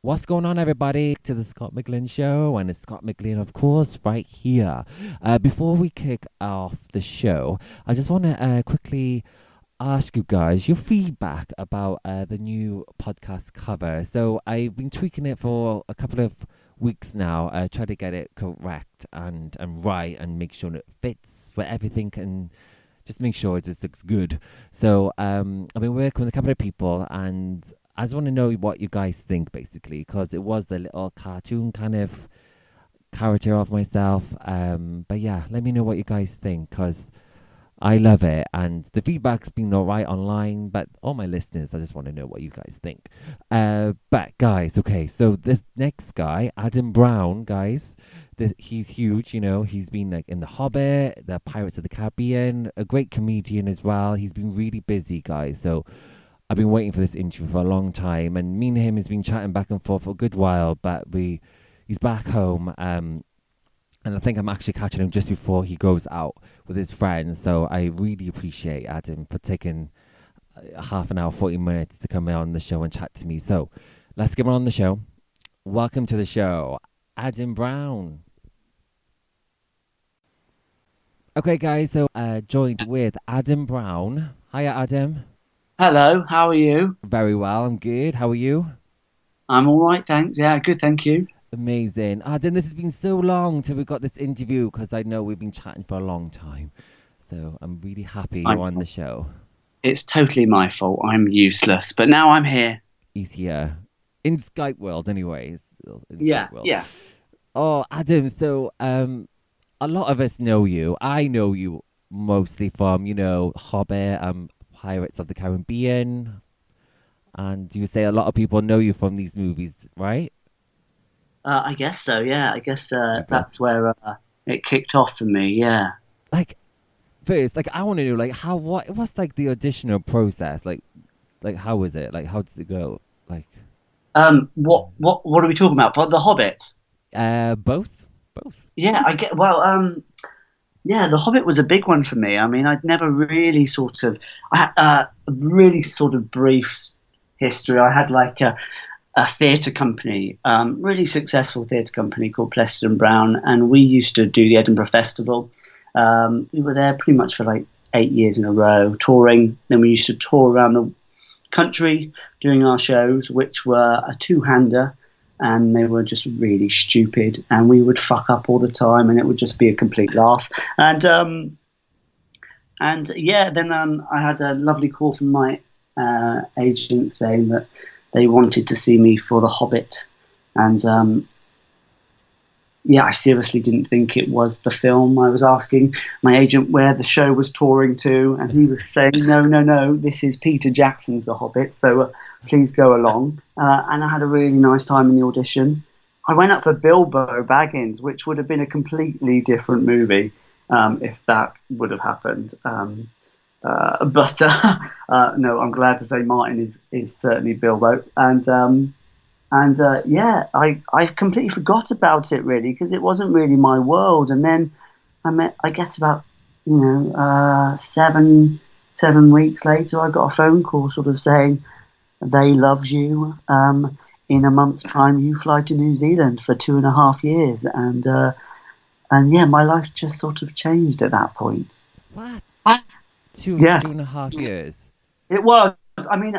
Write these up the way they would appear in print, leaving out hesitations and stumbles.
What's going on, everybody? To the Scott McGlynn show, and it's Scott McGlynn, of course, right here. Before we kick off the show, I just want to quickly ask you guys your feedback about the new podcast cover. So I've been tweaking it for a couple of weeks now, try to get it correct and right, and make sure it fits with everything, and just make sure it just looks good. So I've been working with a couple of people, and I just want to know what you guys think, basically, because it was the little cartoon kind of character of myself. But yeah, let me know what you guys think, because I love it, and the feedback's been all right online. But all my listeners, I just want to know what you guys think. But guys, okay, so this next guy, Adam Brown, guys, he's huge. He's been like in the Hobbit, the Pirates of the Caribbean, a great comedian as well. He's been really busy, guys. So I've been waiting for this interview for a long time, and me and him has been chatting back and forth for a good while. But he's back home, and I think I'm actually catching him just before he goes out with his friends. So I really appreciate Adam for taking half an hour, 40 minutes to come on the show and chat to me. So let's get him on the show. Welcome to the show, Adam Brown. Okay, guys, so joined with Adam Brown. Hiya, Adam. Hello, how are you? Very well, I'm good. How are you? I'm all right, thanks. Yeah, good, thank you. Amazing. Adam, this has been so long till we got this interview, because I know we've been chatting for a long time. So I'm really happy I, you're on the show. it's totally my fault. I'm useless, but now I'm here. Easier. In Skype world, anyways. In Yeah, Skype world. yeah. Oh, Adam, so a lot of us know you. I know you mostly from, Hobbit, Pirates of the Caribbean. And you say a lot of people know you from these movies, right? I guess so. Yeah, I guess Because, that's where it kicked off for me. Yeah. like, first, like, I want to know, like, what's like the auditional process? Like, how was it? Like, how does it go? Like, What are we talking about? For The Hobbit? both. Yeah, I get. Well, yeah, The Hobbit was a big one for me. I mean, I'd never really sort of, I had a really sort of brief history. I had like a theatre company, really successful theatre company called Plessed and Brown, and we used to do the Edinburgh Festival. We were there pretty much for like 8 years in a row, touring. Then we used to tour around the country doing our shows, which were a two-hander, and they were just really stupid, and we would fuck up all the time, and it would just be a complete laugh. And yeah, then I had a lovely call from my agent saying that they wanted to see me for The Hobbit, and yeah, I seriously didn't think it was the film. I was asking my agent where the show was touring to, and he was saying, "No, no, no, this is Peter Jackson's The Hobbit, so please go along." And I had a really nice time in the audition. I went up for Bilbo Baggins, which would have been a completely different movie if that would have happened. But no, I'm glad to say Martin is certainly Bilbo, and yeah, I completely forgot about it really because it wasn't really my world. And then I guess about 7 weeks later, I got a phone call sort of saying they love you. In a month's time, you fly to New Zealand for 2.5 years, and yeah, my life just sort of changed at that point. What? Ah, Two yeah, two and a half years. it was. I mean,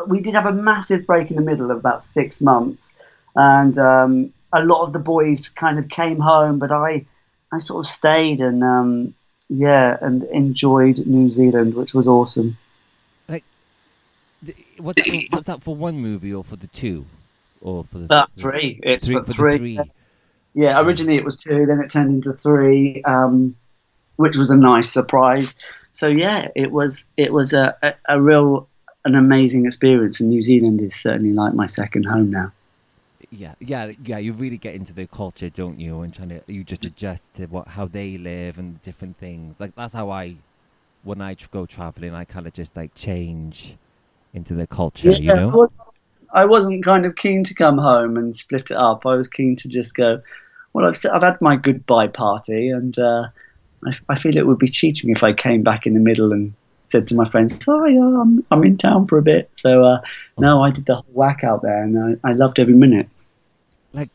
we did have a massive break in the middle of about 6 months, and a lot of the boys kind of came home, but I sort of stayed and yeah, and enjoyed New Zealand, which was awesome. Like, what's that for one movie or for the two, or for the Three. It's three? for For the three. three. Yeah, Yeah. originally it was two, then it turned into three, which was a nice surprise. So yeah, it was a real an amazing experience, and New Zealand is certainly like my second home now. Yeah. You really get into the culture, don't you? And you just adjust to how they live and different things. Like that's how when I go traveling, I kind of just like change into the culture, you Yeah, know? I wasn't kind of keen to come home and split it up. I was keen to just go. Well, I've had my goodbye party, and I feel it would be cheating if I came back in the middle and said to my friends, "Oh yeah, I'm in town for a bit." So Oh, no, I did the whole whack out there, and I loved every minute. like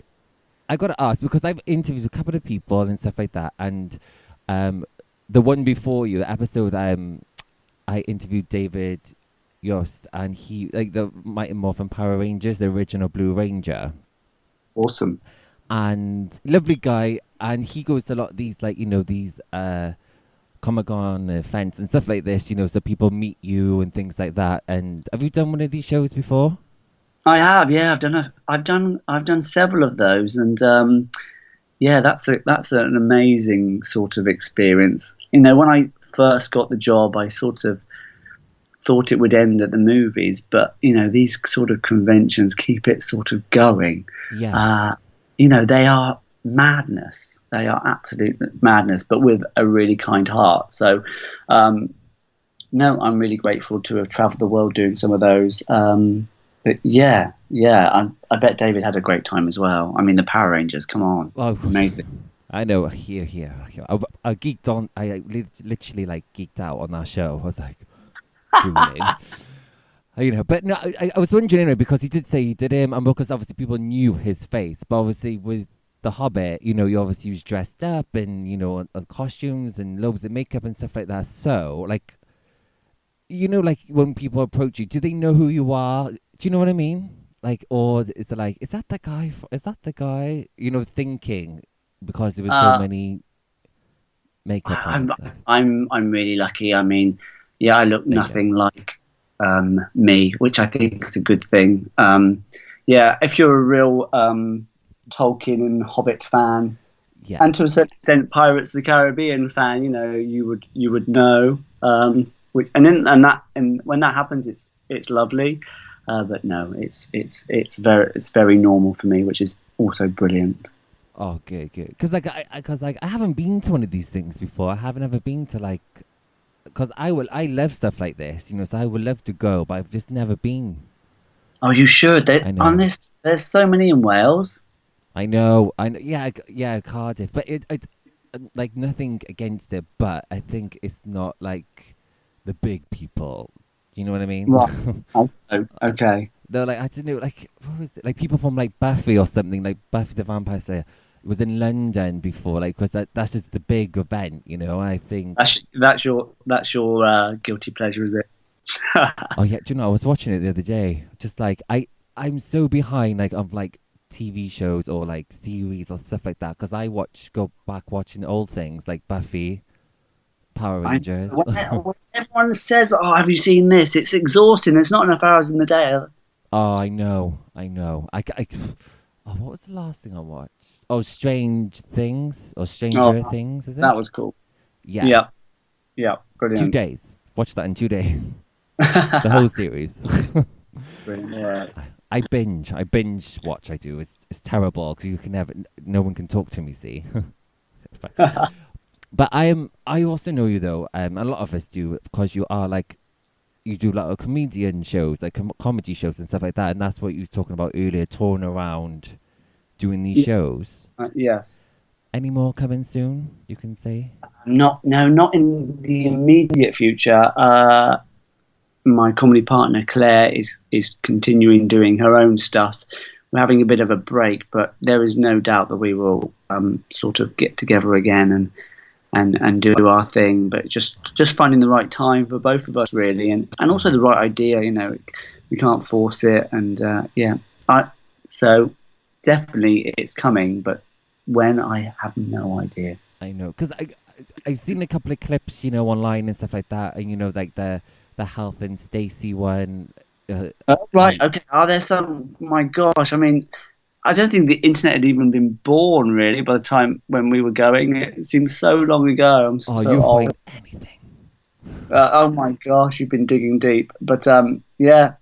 I gotta ask because I've interviewed a couple of people and stuff like that, and um, the one before you, the episode, I interviewed David Yost, and he like the Mighty Morphin Power Rangers, the original Blue Ranger, Awesome. and lovely guy, and he goes to a lot of these like these Comic-Con events and stuff like this, so people meet you and things like that. And have you done one of these shows before? I have, yeah. I've done several of those, and yeah, that's an amazing sort of experience. When I first got the job, I sort of thought it would end at the movies, but these sort of conventions keep it sort of going. Yes. They are madness. They are absolute madness, but with a really kind heart. So, no, I'm really grateful to have travelled the world doing some of those. But yeah, I bet David had a great time as well. I mean, the Power Rangers, come on, Oh, amazing. I know. Here. I geeked on. Literally like geeked out on that show. I was like, drooling. But no, I was wondering anyway because he did say he did him, and because obviously people knew his face, but obviously with the Hobbit, you obviously was dressed up and on costumes and loads of makeup and stuff like that. So like, like when people approach you, do they know who you are? Do you know what I mean? Like, or is it like, is that the guy? Is that the guy? Thinking because there was so Uh, many makeup on and I'm stuff. I'm really lucky. I mean, yeah, I look There you go. nothing like me, which I think is a good thing. Yeah, if you're a real Tolkien and Hobbit fan, Yes. and to a certain extent Pirates of the Caribbean fan, you would know. And when that happens, it's lovely. But no, it's very normal for me, which is also brilliant. Oh, good. Because I haven't been to one of these things before. I haven't ever been to like, because I love stuff like this, so I would love to go, but I've just never been. Oh, you should. I On know. this, there's so many in Wales. I know. Yeah, yeah, Cardiff, but it like nothing against it, but I think it's not like the big people. Do you know what I Right. mean? Oh, okay. They're like I don't know, like what was it? Like people from like Buffy or something, like Buffy the Vampire Slayer was in London before, like because that's just the big event. I think. That's your guilty pleasure, is it? Oh yeah, do you know? I was watching it the other day. Just like I'm so behind, like of like TV shows or like series or stuff like that, because go back watching old things like Buffy, Power I Rangers. when everyone says, "Oh, have you seen this?" It's exhausting. There's not enough hours in the day. Oh, I know. Oh, what was the last thing I watched? Oh, Strange Things or Stranger Oh, Things, is it? that was cool. Yeah, Yeah, yeah, two brilliant. days. Watch that in 2 days. The whole series. Brilliant. Yeah. I binge watch. I do. It's terrible because you can never. No one can talk to me. See. But I also know you though. A lot of us do because you are like you do a lot of comedian shows, like comedy shows and stuff like that, and that's what you were talking about earlier, touring around doing these Yeah. shows. Yes. Any more coming soon? You can say. Not no, not in the immediate future. My comedy partner Claire is continuing doing her own stuff. We're having a bit of a break, but there is no doubt that we will sort of get together again and do our thing. But just finding the right time for both of us really, and also the right idea. We can't force it, and yeah. So definitely it's coming, but when, I have no idea. I know because I've seen a couple of clips, online and stuff like that, and like the Health and Stacey one. Right, Like, okay. Are there some? My gosh, I mean, I don't think the internet had even been born really by the time when we were going. It seems so long ago. I'm oh, so you old. find anything? Oh my gosh, you've been digging deep. But yeah,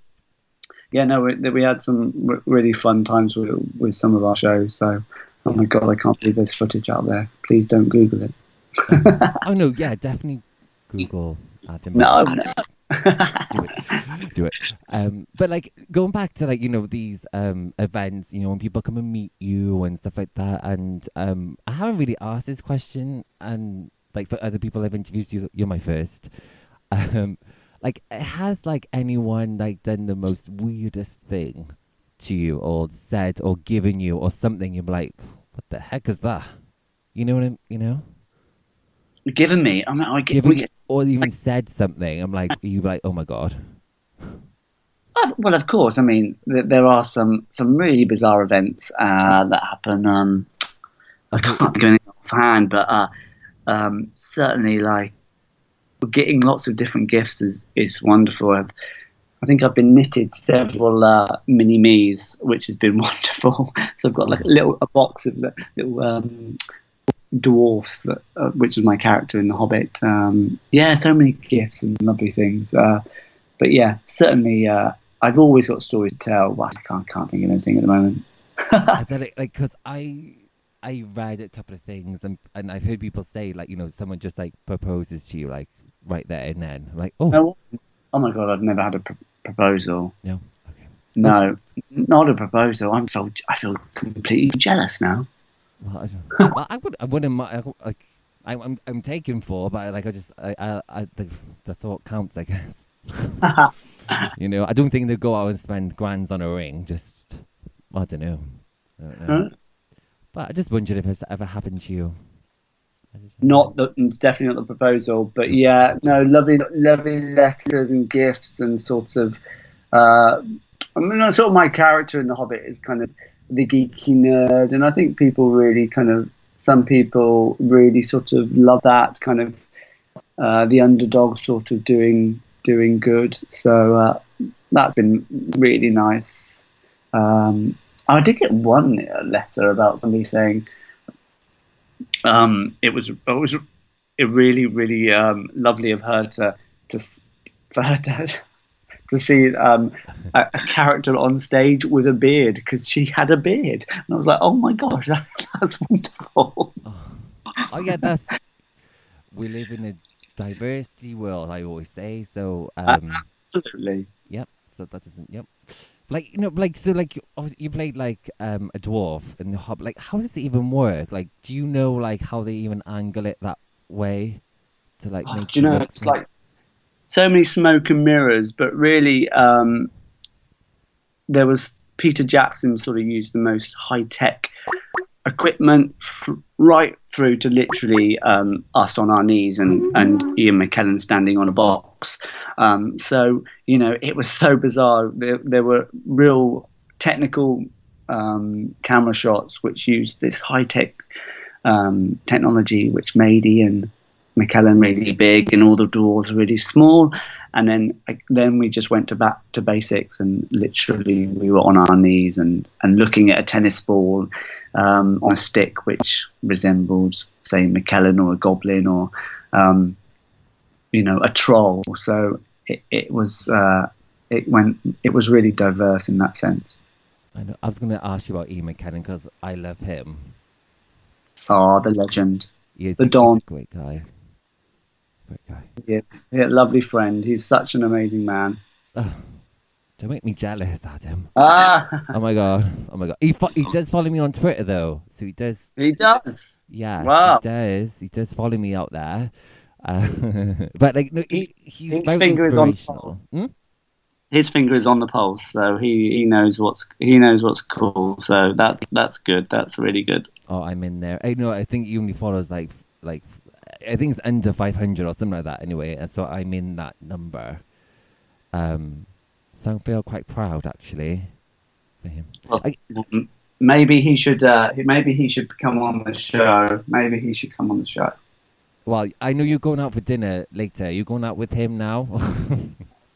yeah. No, we had some really fun times with some of our shows. So, oh Yeah. my god, I can't believe there's footage out there. Please don't Google it. Oh no, yeah, definitely Google No, Attenborough. no. Do it, do it. But like going back to like these events, when people come and meet you and stuff like that, and I haven't really asked this question, and like for other people I've interviewed, you're my first. Um, like, has like anyone like done the most weirdest thing to you, or said, or given you, or something? You're like, what the heck is that? You know what I'm, Given me, I mean, I get, we given you, get. or even said something. I'm like, you like, oh my god. Well, of course. I mean, there are some really bizarre events that happen. I Okay. can't think of anything offhand, but certainly, like getting lots of different gifts is wonderful. I think I've been knitted several mini me's, which has been wonderful. So I've got like Oh, a box of little dwarfs, which was my character in The Hobbit. Yeah, so many gifts and lovely things. But yeah, certainly, I've always got stories to tell. But I can't think of anything at the moment. is that it? Like, because I read a couple of things, and I've heard people say, like, someone just like proposes to you, like right there and then, like, oh Oh, oh my God, I've never had a proposal. no, okay, oh No, not a proposal. I feel completely jealous now. well, well, I wouldn't like, I'm taken for, but like, the thought counts, I guess. I don't think they'd go out and spend grands on a ring. Just, I don't know. I don't know. Huh? But I just wondered if it's ever happened to you. Not the definitely not the proposal, but Not the yeah, proposal. no, lovely letters and gifts and sort of. Uh, I mean, sort of my character in The Hobbit is kind of the geeky nerd, and I think some people really sort of love that kind of the underdog sort of doing good. So that's been really nice. I did get one letter about somebody saying it was really really lovely of her to for her to see a character on stage with a beard because she had a beard, and I was like, oh my gosh, that's wonderful. Oh yeah, we live in a diversity world, I always say. So Absolutely. yep. So that doesn't, yep. Like, like, so like, obviously you played like a dwarf in the Hobbit. Like, how does it even work? Like, do you know like how they even angle it that way to like Oh, make do you you know, look it's like so many smoke and mirrors, but really there was Peter Jackson sort of used the most high tech equipment right through to literally us on our knees and Ian McKellen standing on a box. So it was so bizarre. There were real technical camera shots which used this high tech technology, which made Ian McKellen really big and all the doors really small. And then we just went back to basics, and literally we were on our knees and looking at a tennis ball on a stick, which resembled, say, McKellen or a goblin or a troll. So it was really diverse in that sense. I know. I was going to ask you about Ian McKellen because I love him. Ah, the legend, the He's Don. a great guy. Great guy. Yes, yeah, lovely friend. He's such an amazing man. Oh, don't make me jealous, Adam. Ah, Oh my god. Oh my god. He does follow me on Twitter though. So he does. he does. Yes, he Wow. does. He does follow me out there. Uh, but like, no, he's His very finger is on the inspirational. pulse. Hmm? His finger is on the pulse, so he knows what's cool. So that's good. That's really good. Oh, I'm in there. I know. I think he only follows like I think it's under 500 or something like that. Anyway, and so I'm in that number. So I feel quite proud actually for him. Well, maybe he should. Maybe he should come on the show. Maybe he should come on the show. Well, I know you're going out for dinner later. You're going out with him now.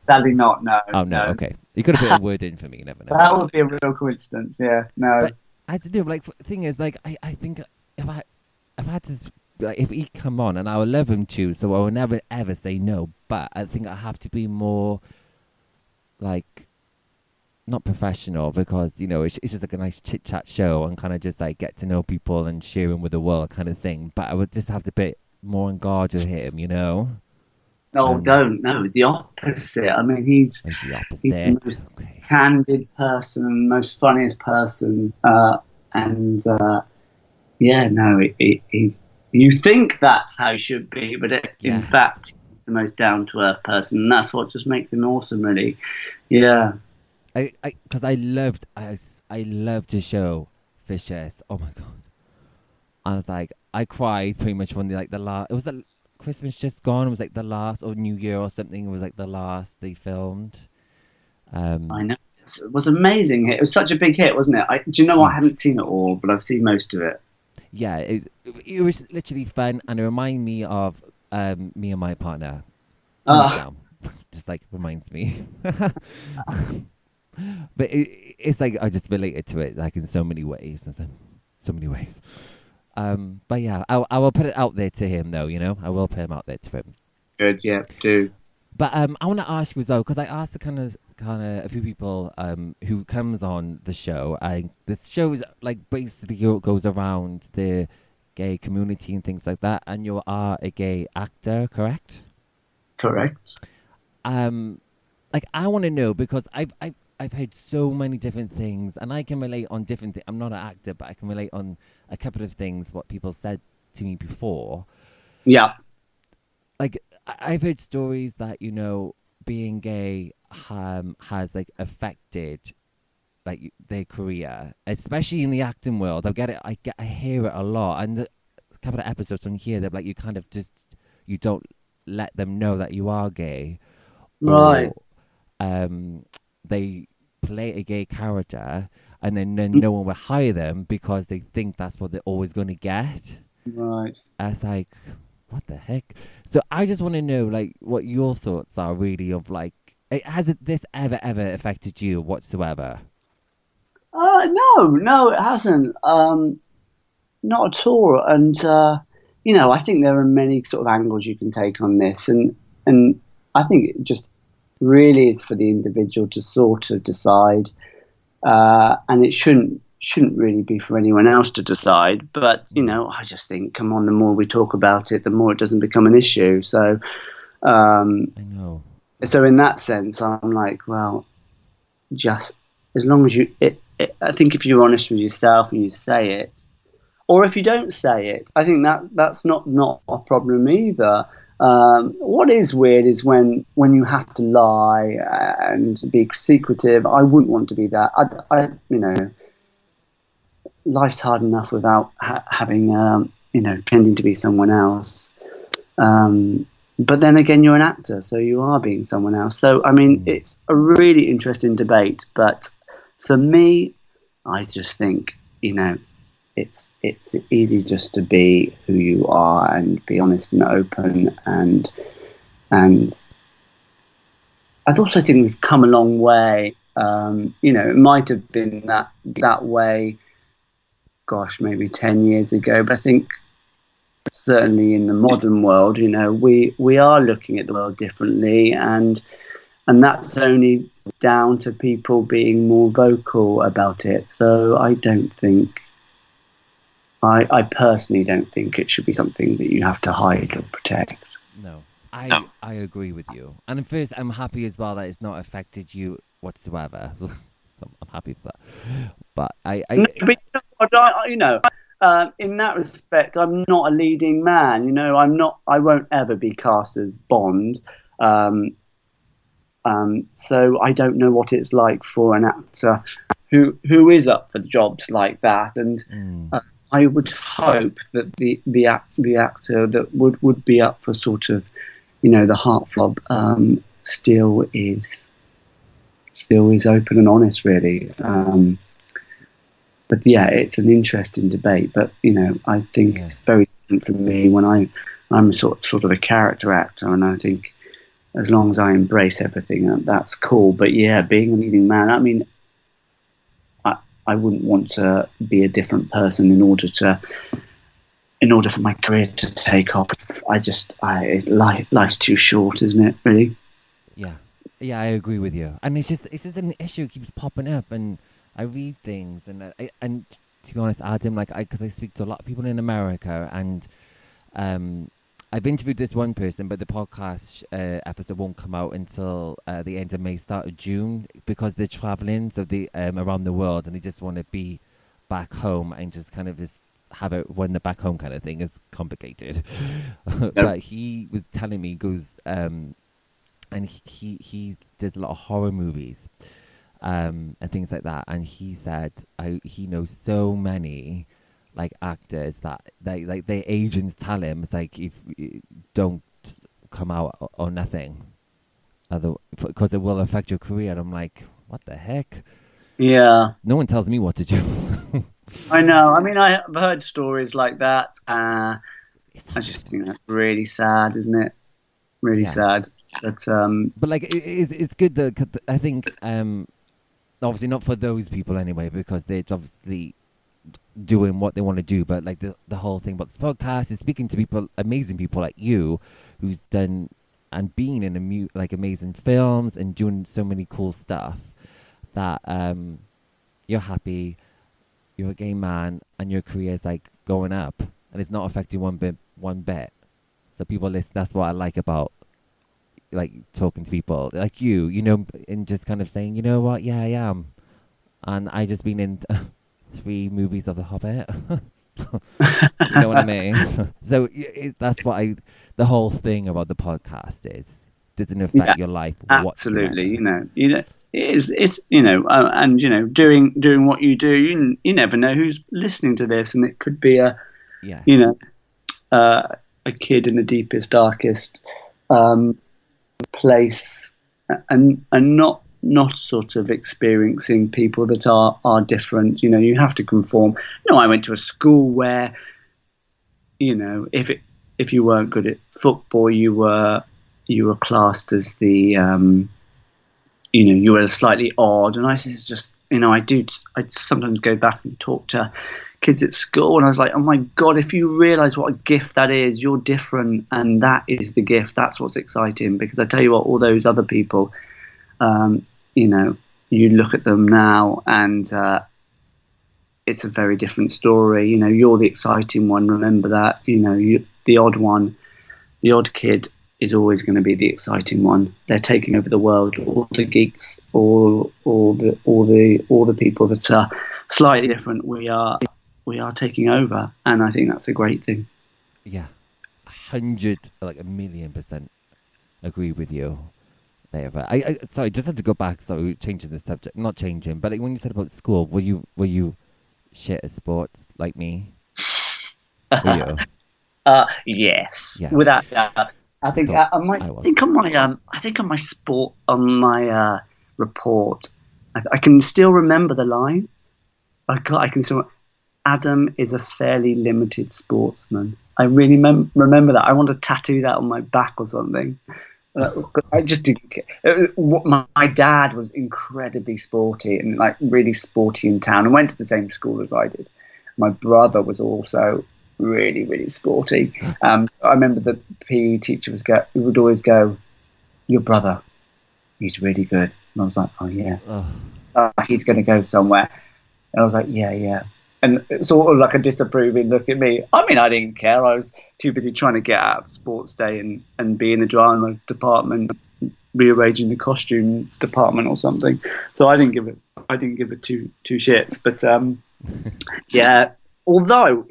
Sadly, not. No, Oh no. no. Okay, you could have put a word in for me. You never know. That would be a real coincidence. Yeah. No. But I had to do like the thing is like I think if I had to like if he come on and I would love him to, so I will never ever say no. But I think I have to be more like not professional because it's just like a nice chit chat show and kind of just like get to know people and share him with the world kind of thing. But I would just have to be more on guard with him. No, don't. No, the opposite. I mean, he's It's the the opposite. most Okay. candid person, most funniest person, and yeah, no, he's. You think that's how he should be, but in Yes. fact, he's the most down to earth person, and that's what just makes him awesome, really. Yeah, Because I loved the show Fishes. Oh my god! I was like, I cried pretty much when the last. It was like Christmas just gone. It was like the last, or New Year or something. It was like the last they filmed. I know. It was amazing hit. It was such a big hit, wasn't it? Do you know what? I Huge. haven't seen it all, but I've seen most of it. Yeah, it was literally fun, and it reminded me of me and my partner, hands Ah, down. Just like reminds me. But it's like I just related to it like in so many ways. So many ways. But yeah, I will put it out there to him though. I will put him out there to him. good. Yeah, do. But I want to ask you as well because I asked the kind of a few people who comes on the show. This show is like basically goes around the gay community and things like that. And you are a gay actor, correct? Correct. Like I want to know because I've heard so many different things, and I can relate on different things. I'm not an actor, but I can relate on a couple of things what people said to me before. Yeah. Like I've heard stories that being gay has like affected like their career, especially in the acting world. I hear it a lot, and a couple of episodes on here that like you kind of just you don't let them know that you are gay, Right. or they play a gay character, and then no one will hire them because they think that's what they're always going to get. Right. It's like, what the heck? So I just want to know, like, what your thoughts are really of like, this ever affected you whatsoever? No, no, it hasn't. Not at all. And I think there are many sort of angles you can take on this, and I think it just really is for the individual to sort of decide, and it shouldn't really be for anyone else to decide. But Mm, I just think, come on, the more we talk about it, the more it doesn't become an issue. Um, I know. so in that sense, I'm like, well, just as long as I think if you're honest with yourself and you say it, or if you don't say it, I think that's not a problem either. What is weird is when you have to lie and be secretive. I wouldn't want to be that. Life's hard enough without having tending to be someone else. But then again, you're an actor, so you are being someone else. So I mean, Mm, it's a really interesting debate. But for me, I just think it's easy just to be who you are and be honest and open, and I also think we've come a long way. It might have been that way, gosh, maybe 10 years ago, but I think certainly in the modern world, we are looking at the world differently, and that's only down to people being more vocal about it. So I personally don't think it should be something that you have to hide or protect. no, I agree with you. And at first, I'm happy as well that it's not affected you whatsoever. So I'm happy for that. But No, but in that respect, I'm not a leading man. I'm not. I won't ever be cast as Bond. Um, so I don't know what it's like for an actor who is up for jobs like that, and mm, uh, I would hope that the actor that would be up for sort of the heartthrob still is open and honest, really. But yeah, it's an interesting debate. But I think yeah, it's very different for me when I'm sort of a character actor, and I think as long as I embrace everything, that's cool. But yeah, being a leading man, I mean, I wouldn't want to be a different person in order for my career to take off. Life's too short, isn't it? Really? yeah, yeah. I agree with you. And it's just an issue that keeps popping up, and I read things, and to be honest, Adam, like because I speak to a lot of people in America, and um, I've interviewed this one person, but the podcast episode won't come out until the end of May, start of June, because they're traveling, so they around the world, and they just want to be back home and just kind of just have it when they're back home kind of thing is complicated. Yep. But he was telling me, he goes, and he does a lot of horror movies, and things like that. And he said he knows so many like actors that their agents tell him it's like, if you don't come out or nothing, because it will affect your career. And I'm like, what the heck? Yeah, No one tells me what to do. I know. I mean, I've heard stories like that. It's I just think that's really sad, isn't it? Really Yeah. sad. But But like it's good though, 'cause I think obviously not for those people anyway, because they're obviously doing what they want to do. But like the whole thing about this podcast is speaking to people, amazing people like you, who's done and been in like amazing films and doing so many cool stuff, that you're happy, you're a gay man, and your career is like going up, and it's not affecting one bit. So people listen. That's what I like about like talking to people like you know, and just kind of saying, you know what, yeah, I am, and I just been in 3 movies of The Hobbit. You know what I mean? So that's what the whole thing about the podcast is, doesn't yeah, affect your life absolutely. whatsoever. It's and doing what you do. You never know who's listening to this, and it could be Yeah, you know a kid in the deepest, darkest place, and not sort of experiencing people that are different. You have to conform. I went to a school where if you weren't good at football, you were classed as the you were slightly odd. And I just I sometimes go back and talk to kids at school, and I was like, oh my God, if you realize what a gift that is, you're different, and that is the gift. That's what's exciting. Because I tell you what, all those other people, you look at them now, and it's a very different story. You're the exciting one. Remember that. The odd one, the odd kid is always going to be the exciting one. They're taking over the world. All the geeks, all the people that are slightly different, we are taking over, and I think that's a great thing. yeah, 1,000,000% agree with you there. But I sorry, just had to go back. So changing the subject, not changing, but like when you said about school, were you shit at sports like me? Were you? Yes, Yeah, without doubt. I I think thought I I was. think on my sport on my report, I can still remember the line. I can still. Adam is a fairly limited sportsman. I really remember that. I want to tattoo that on my back or something. I just didn't care. My dad was incredibly sporty and like really sporty in town, and went to the same school as I did. My brother was also really, really sporty. I remember the PE teacher would always go, "Your brother, he's really good." And I was like, "Oh yeah, he's going to go somewhere." And I was like, "Yeah, yeah." And it was sort of like a disapproving look at me. I mean, I didn't care. I was too busy trying to get out of sports day and be in the drama department, rearranging the costumes department or something. So I didn't give it two shits. But yeah, although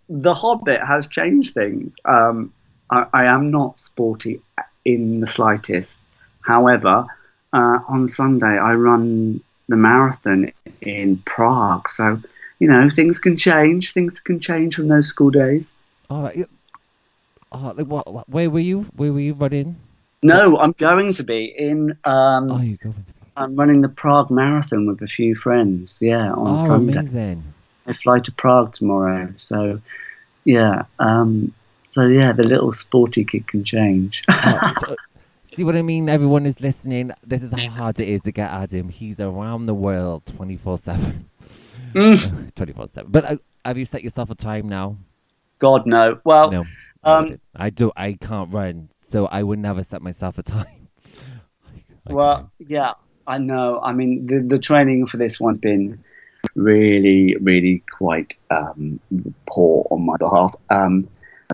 the Hobbit has changed things. I am not sporty in the slightest. However, on Sunday I run the marathon in Prague. So things can change. Things can change from those school days. All right. Like what? Where were you? Where were you running? No, I'm going to be in. Oh, you going to be? I'm running the Prague Marathon with a few friends. Yeah, on Oh, Sunday. amazing. I fly to Prague tomorrow. So, yeah. The little sporty kid can change. So, see what I mean? Everyone is listening. This is how hard it is to get Adam. He's around the world 24/7. 24/7. But have you set yourself a time now? God no. Well, No, I wouldn't. I can't run, so I would never set myself a time. I can't. yeah, I know. I mean, the training for this one's been really, really quite poor on my behalf.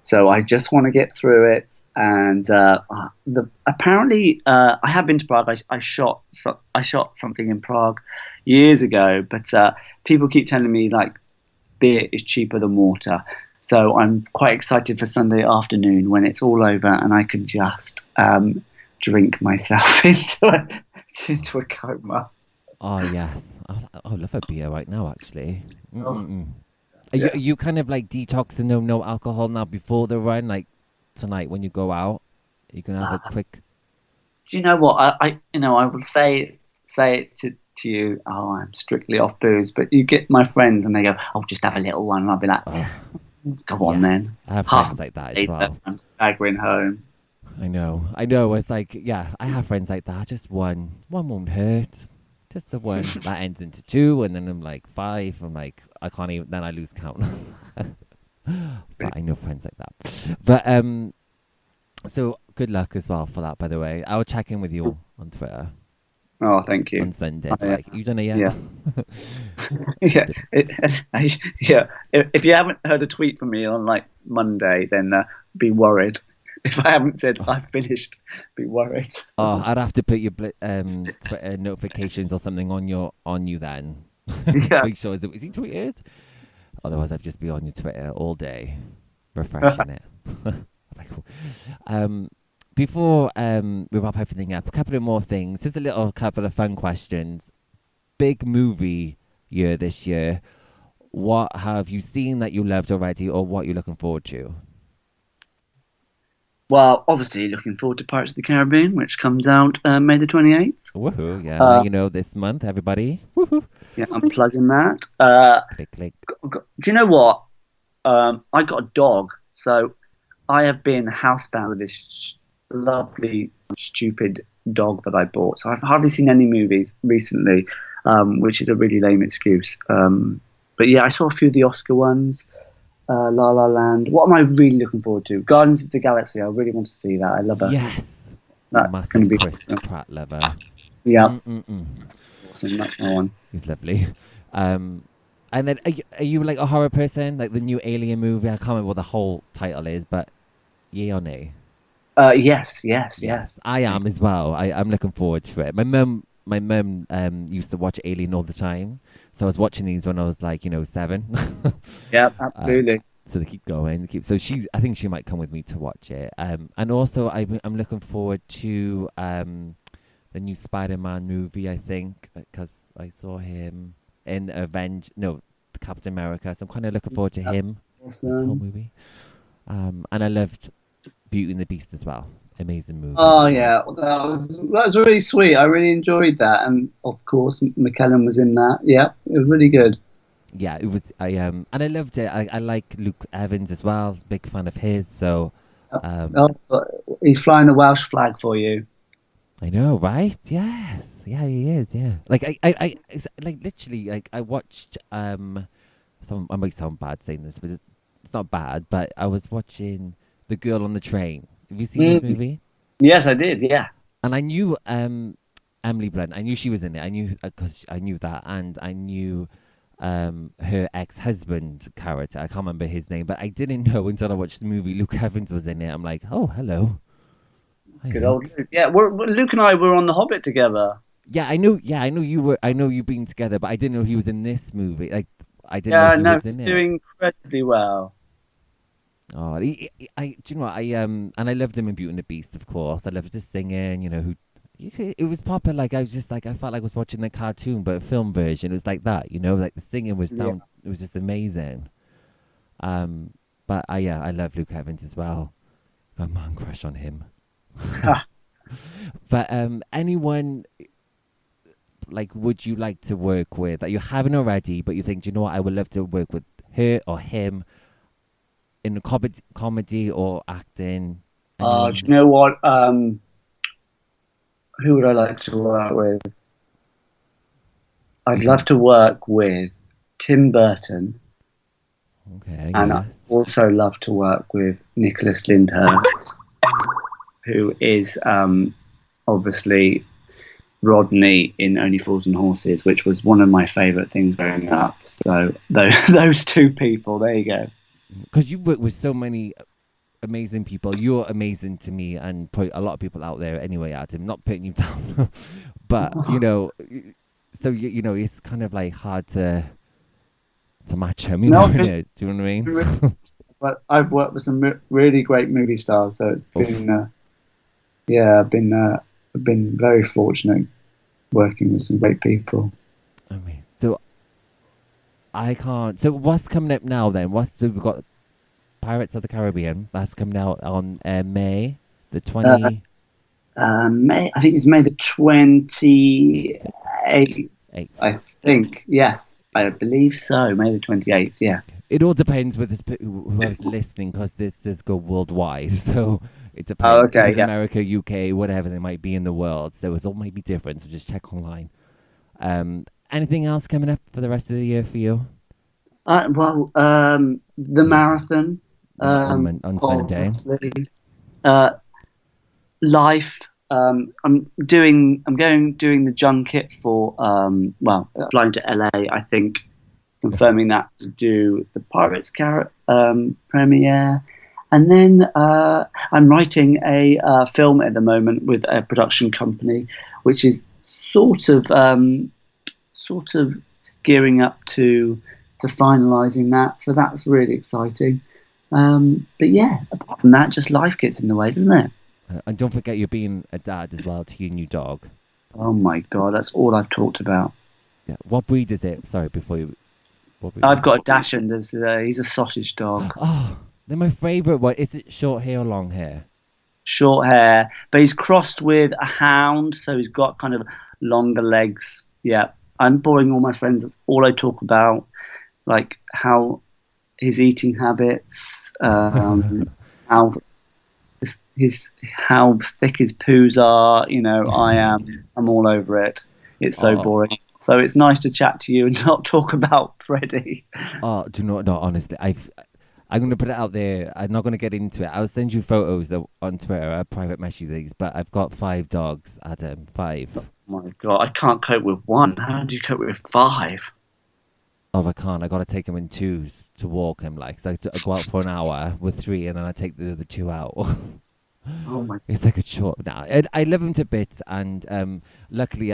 So I just want to get through it. And apparently, I have been to Prague. I shot something in Prague years ago, but people keep telling me like beer is cheaper than water. So I'm quite excited for Sunday afternoon when it's all over and I can just drink myself into a coma. Oh yes, I love a beer right now. Actually, Oh, are you kind of like detoxing, no alcohol now before the run, like tonight when you go out? You can have a uh, quick. do you know what I will say it to you. Oh, I'm strictly off booze, but you get my friends and they go, "Oh, just have a little one," and I'll be like, Oh "Go on yes, then." I have Half friends an like that hour as later, well. I'm staggering home. I know. It's like, yeah, I have friends like that. Just one won't hurt. Just the one that ends into two, and then I'm like five. I'm like, I can't even. Then I lose count. But I know friends like that. But so good luck as well for that. By the way, I'll check in with you on Twitter Oh, thank on you. Sunday. I, But like, you done it yet? yeah, yeah, yeah. If you haven't heard a tweet from me on like Monday, then be worried. If I haven't said I've finished, be worried. Oh, I'd have to put your Twitter notifications or something on you then. Yeah. Make sure is he tweeted? Otherwise, I'd just be on your Twitter all day, refreshing it. Like, cool. Before we wrap everything up, a couple of more things. Just a little couple of fun questions. Big movie year this year. What have you seen that you loved already, or what you're looking forward to? Well, obviously, looking forward to Pirates of the Caribbean, which comes out May the 28th. Woohoo! Yeah, Uh, you know this month, everybody. Woohoo! yeah, I'm plugging that. Click, click. Do you know what? I got a dog, so I have been housebound with this lovely, stupid dog that I bought. So I've hardly seen any movies recently, which is a really lame excuse. But yeah, I saw a few of the Oscar ones. La La Land. What am I really looking forward to? Guardians of the Galaxy. I really want to see that. I love it. Yes, That's going to massive be Chris awesome. Pratt lover. Yeah, Mm-mm-mm. awesome. That's my one. He's lovely. Um, and then are you like a horror person? Like the new Alien movie? I can't remember what the whole title is, but yay or nay? Yes, yes, Yes, yes. I am as well. I'm looking forward to it. My mum used to watch Alien all the time, so I was watching these when I was like 7. Yeah, um, absolutely. so they keep going. So I think she might come with me to watch it. And also I'm looking forward to the new Spider-Man movie. I think because I saw him in no, Captain America. So I'm kind of looking forward to him. This whole Awesome. movie. And I loved Beauty and the Beast as well. Amazing movie Oh that was. yeah, that was really sweet. I really enjoyed that, and of course, McKellen was in that. Yeah, it was really good. Yeah, it was. And I loved it. I like Luke Evans as well. Big fan of his. So, um, Oh, he's flying the Welsh flag for you. I know, right? Yes, yeah, he is. Yeah, like it's like literally, like I watched. Some I might sound bad saying this, but it's not bad. But I was watching The Girl on the Train. Have you seen this Mm. movie? Yes, I did. Yeah. And I knew Emily Blunt. I knew she was in it. I knew because I knew that, and I knew her ex-husband character. I can't remember his name, but I didn't know until I watched the movie. Luke Evans was in it. I'm like, oh, hello, hi Good old Luke. Luke. Yeah, Luke and I were on The Hobbit together. Yeah, I know. Yeah, I know you were. I know you been together, but I didn't know he was in this movie. Like, I didn't know Yeah, he no, was he's in it. doing incredibly well. Oh, do you know what? And I loved him in Beauty and the Beast, of course. I loved his singing. It was proper. Like I was just like I felt like I was watching the cartoon, but a film version. It was like that. Like the singing was Yeah. down. It was just amazing. Um, but I love Luke Evans as well. Got a man crush on him. But anyone like would you like to work with that you haven't already, but you think, do you know what, I would love to work with her or him in a comedy or acting? Do Anyone? you know what? Who would I like to work with? We I'd love can. to work with Tim Burton, Okay. and I'd Yes. also love to work with Nicholas Lyndhurst, who is obviously Rodney in Only Fools and Horses, which was one of my favourite things growing up. So those two people, there you go. Because you work with so many amazing people. You're amazing to me, and probably a lot of people out there anyway, Adam. Not putting you down, but so it's kind of like hard to to match him. You No, know, do you know what I mean? but I've worked with some really great movie stars, so it's Oof. been yeah, I've been very fortunate working with some great people. I mean, so I can't. So what's coming up now then? So we've got Pirates of the Caribbean. That's coming out on May the Uh, 28th. I think it's May the 28th. I think yes, I believe so. May the 28th. Yeah. It all depends with whoever's listening, because this is go worldwide. So it Oh, depends. If okay. it's Yeah. America, UK, whatever they might be in the world. So it all might be different. So just check online. Anything else coming up for the rest of the year for you? The marathon. On Sunday. Obviously. Uh, Life. I'm doing the junket for flying to LA. I think confirming that to do the Pirates premiere, and then I'm writing a film at the moment with a production company, which is sort of sort of gearing up to finalising that. So that's really exciting. But yeah, apart from that, just life gets in the way, doesn't it? And don't forget you're being a dad as well to your new dog. Oh my God, that's all I've talked about. Yeah. What breed is it? Sorry, before you. What breed I've is it? got a Dachshund. He's a sausage dog, Oh, they're my favourite one. Is it short hair or long hair? short hair, but he's crossed with a hound, so he's got kind of longer legs. Yeah, I'm boring all my friends. That's all I talk about, like how his eating habits, how how thick his poos are. You know, I'm all over it. It's so Oh, boring. So it's nice to chat to you and not talk about Freddie. oh, do you know? No, honestly, I'm gonna put it out there. I'm not gonna get into it. I'll send you photos on Twitter, private messages. But I've got 5 dogs, Adam. 5. Oh my God, I can't cope with one. How do you cope with five? Oh, I can't. I gotta take him in twos to walk him. Like, so I go out for an hour with 3, and then I take the other 2 out. Oh my. It's like a chore. Now I love him to bits, and luckily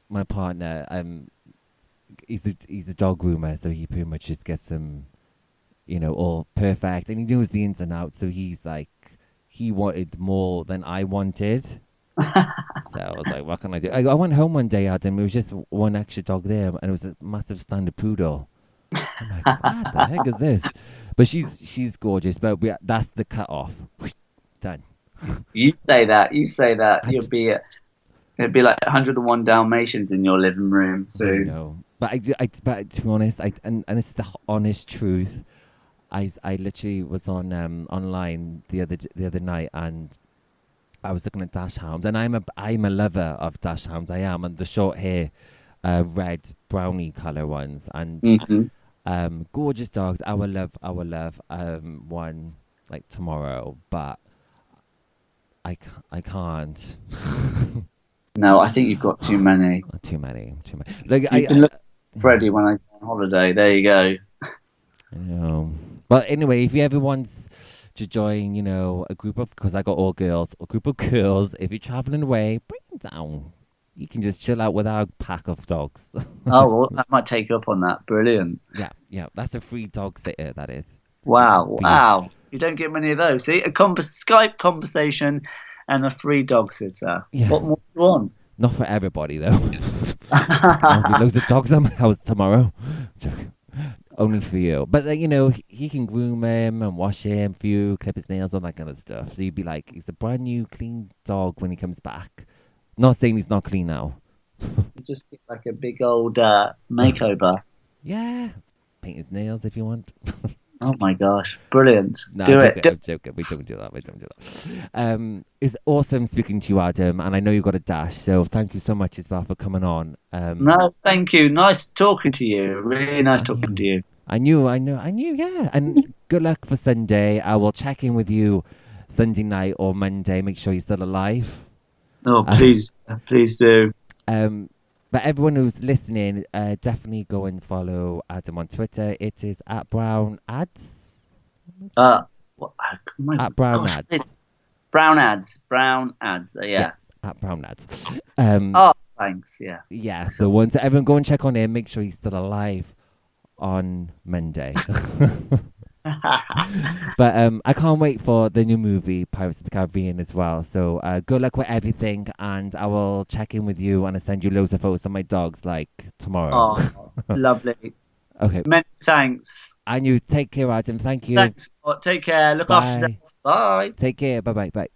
my partner. He's a dog groomer, so he pretty much just gets them, all perfect, and he knows the ins and outs. So he's like, he wanted more than I wanted. So I was like, what can I do? I went home one day, Adam. It was just one extra dog there, and it was a massive standard poodle. I'm like, what the heck is this? But she's gorgeous. But that's the cut off. Done. You say that. You say that. I It'd be like 101 Dalmatians in your living room I soon. know. But to be honest, and it's the honest truth. I literally was on online the other night, and I was looking at dash hounds, and I'm a lover of dash hounds. I am, and the short hair, red brownie color ones, and gorgeous dogs. I will love one like tomorrow, but I can't. No, I think you've got too many. Too many. Like You can look at Freddie when I go on holiday. There you go. I know. But anyway, if you ever want to join, a group of, because I got all girls, a group of girls, if you're traveling away, bring them down. You can just chill out with our pack of dogs. Oh, well, I might take you up on that. Brilliant. Yeah. That's a free dog sitter, that is. Wow, For you. wow. You don't get many of those. See, a Skype conversation and a free dog sitter. Yeah. What more do you want? Not for everybody, though. There'll be loads of dogs at my house tomorrow. Joking. Only for you. But, he can groom him and wash him for you, clip his nails, all that kind of stuff. So you'd be like, he's a brand new, clean dog when he comes back. Not saying he's not clean now. You just get like a big old makeover. Yeah. Paint his nails if you want. Oh my gosh, brilliant. No, Do I'm it. joking. We don't do that. It's awesome speaking to you, Adam, and I know you got a dash, so thank you so much as well for coming on. No, thank you. Nice talking to you. Really nice talking to you. I knew, yeah. And good luck for Sunday. I will check in with you Sunday night or Monday. Make sure you're still alive. Oh, please do. But everyone who's listening, definitely go and follow Adam on Twitter. It is at Brown Ads. At Brown Ads. Brown ads. Yeah. At Brown Ads. Oh, thanks. Yeah. Yes, the ones. Everyone go and check on him. Make sure he's still alive. on Monday. But I can't wait for the new movie Pirates of the Caribbean as well. So good luck with everything, and I will check in with you and I send you loads of photos of my dogs like tomorrow. Oh, lovely. Okay, Many thanks. and you take care, Adam. Thank you. Thanks. Take care. Look after yourself. Bye. Bye. Take care. Bye bye. Bye.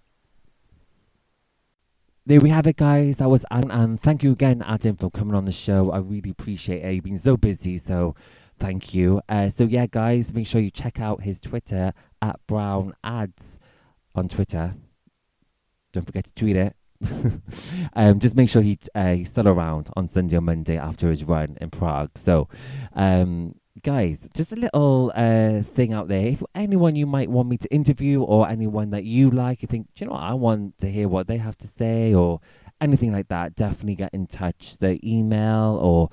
There we have it, guys. That was Adam, and thank you again, Adam, for coming on the show. I really appreciate it. You've been so busy, so thank you. So yeah, guys, make sure you check out his Twitter at Brown Ads on Twitter. Don't forget to tweet it. Just make sure he's still around on Sunday or Monday after his run in Prague. So, guys, just a little thing out there. If anyone you might want me to interview or anyone that you like, you think, do you know what, I want to hear what they have to say or anything like that, definitely get in touch. The email or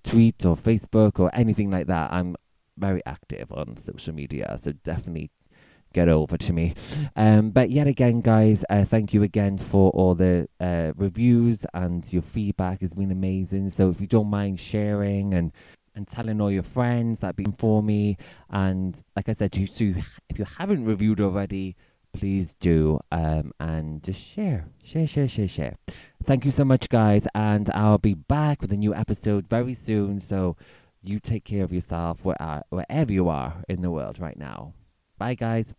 tweet or Facebook or anything like that. I'm very active on social media, so definitely get over to me. But yet again, guys, thank you again for all the reviews, and your feedback has been amazing. So if you don't mind sharing and telling all your friends, that'd be for me. And like I said, if you haven't reviewed already, please do, and just share. Thank you so much, guys, and I'll be back with a new episode very soon. So you take care of yourself wherever you are in the world right now. Bye, guys.